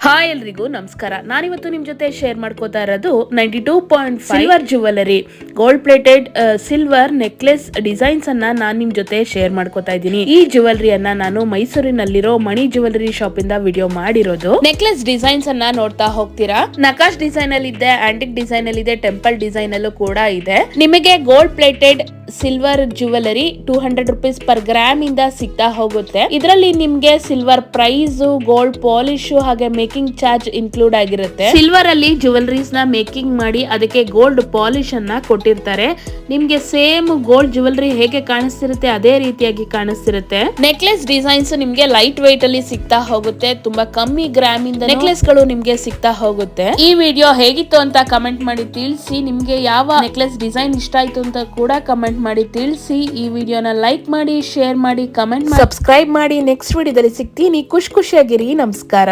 Hi ಎಲ್ರಿಗೂ ನಮಸ್ಕಾರ. ನಾನಿವತ್ತು ನಿಮ್ ಜೊತೆ ಶೇರ್ ಮಾಡ್ಕೋತಾ ಇರೋದು 92.5 silver jewellery gold plated silver necklace designs ಅನ್ನ ನಾನ್ ನಿಮ್ ಜೊತೆ ಶೇರ್ ಮಾಡ್ಕೋತಾ ಇದ್ದೀನಿ. ಈ ಜ್ಯುವೆಲರಿಯನ್ನ ನಾನು ಮೈಸೂರಿನಲ್ಲಿರೋ ಮಣಿ ಜ್ಯುವೆಲರಿ ಶಾಪ್ ಇಂದ ವಿಡಿಯೋ ಮಾಡಿರೋದು. ನೆಕ್ಲೆಸ್ ಡಿಸೈನ್ಸ್ ಅನ್ನ ನೋಡ್ತಾ ಹೋಗ್ತೀರಾ. ನಕಾಶ್ ಡಿಸೈನ್ ಅಲ್ಲಿ ಇದೆ, ಆಂಟಿಕ್ ಡಿಸೈನ್ ಅಲ್ಲಿ ಇದೆ, ಟೆಂಪಲ್ ಡಿಸೈನ್ ಅಲ್ಲೂ ಕೂಡ ಇದೆ. ನಿಮಗೆ gold plated silver jewellery 200 rupees per gram ಇಂದ ಸಿಗ್ತಾ ಹೋಗುತ್ತೆ. ಇದರಲ್ಲಿ ನಿಮ್ಗೆ ಸಿಲ್ವರ್ ಪ್ರೈಸ್, ಗೋಲ್ಡ್ ಪಾಲಿಶ್ ಹಾಗೆ ಮೇಕಿಂಗ್ ಚಾರ್ಜ್ ಇನ್ಕ್ಲೂಡ್ ಆಗಿರುತ್ತೆ. ಸಿಲ್ವರ್ ಅಲ್ಲಿ ಜ್ಯುವೆಲರೀಸ್ ನ ಮೇಕಿಂಗ್ ಮಾಡಿ ಅದಕ್ಕೆ ಗೋಲ್ಡ್ ಪಾಲಿಶ್ ಅನ್ನ ಕೊಟ್ಟಿರ್ತಾರೆ. ನಿಮ್ಗೆ ಸೇಮ್ ಗೋಲ್ಡ್ ಜ್ಯುವೆಲರಿ ಹೇಗೆ ಕಾಣಿಸ್ತಿರುತ್ತೆ ಅದೇ ರೀತಿಯಾಗಿ ಕಾಣಿಸ್ತಿರುತ್ತೆ. ನೆಕ್ಲೆಸ್ ಡಿಸೈನ್ಸ್ ನಿಮ್ಗೆ ಲೈಟ್ weight ಅಲ್ಲಿ ಸಿಗ್ತಾ ಹೋಗುತ್ತೆ. ತುಂಬಾ ಕಮ್ಮಿ ಗ್ರಾಮ್ ಇಂದ ನೆಕ್ಲೆಸ್ ಗಳು ನಿಮ್ಗೆ ಸಿಗ್ತಾ ಹೋಗುತ್ತೆ. ಈ ವಿಡಿಯೋ ಹೇಗಿತ್ತು ಅಂತ ಕಮೆಂಟ್ ಮಾಡಿ ತಿಳಿಸಿ. ನಿಮ್ಗೆ ಯಾವ ನೆಕ್ಲೆಸ್ ಡಿಸೈನ್ ಇಷ್ಟ ಆಯ್ತು ಅಂತ ಕೂಡ ಕಮೆಂಟ್ ಮಾಡಿ ತಿಳಿಸಿ. ಈ ವಿಡಿಯೋನ ಲೈಕ್ ಮಾಡಿ, ಶೇರ್ ಮಾಡಿ, ಕಮೆಂಟ್ ಮಾಡಿ, ಸಬ್ಸ್ಕ್ರೈಬ್ ಮಾಡಿ. ನೆಕ್ಸ್ಟ್ ವಿಡಿಯೋದಲ್ಲಿ ಸಿಗ್ತೀನಿ. ಖುಷಿಯಾಗಿರಿ. ನಮಸ್ಕಾರ.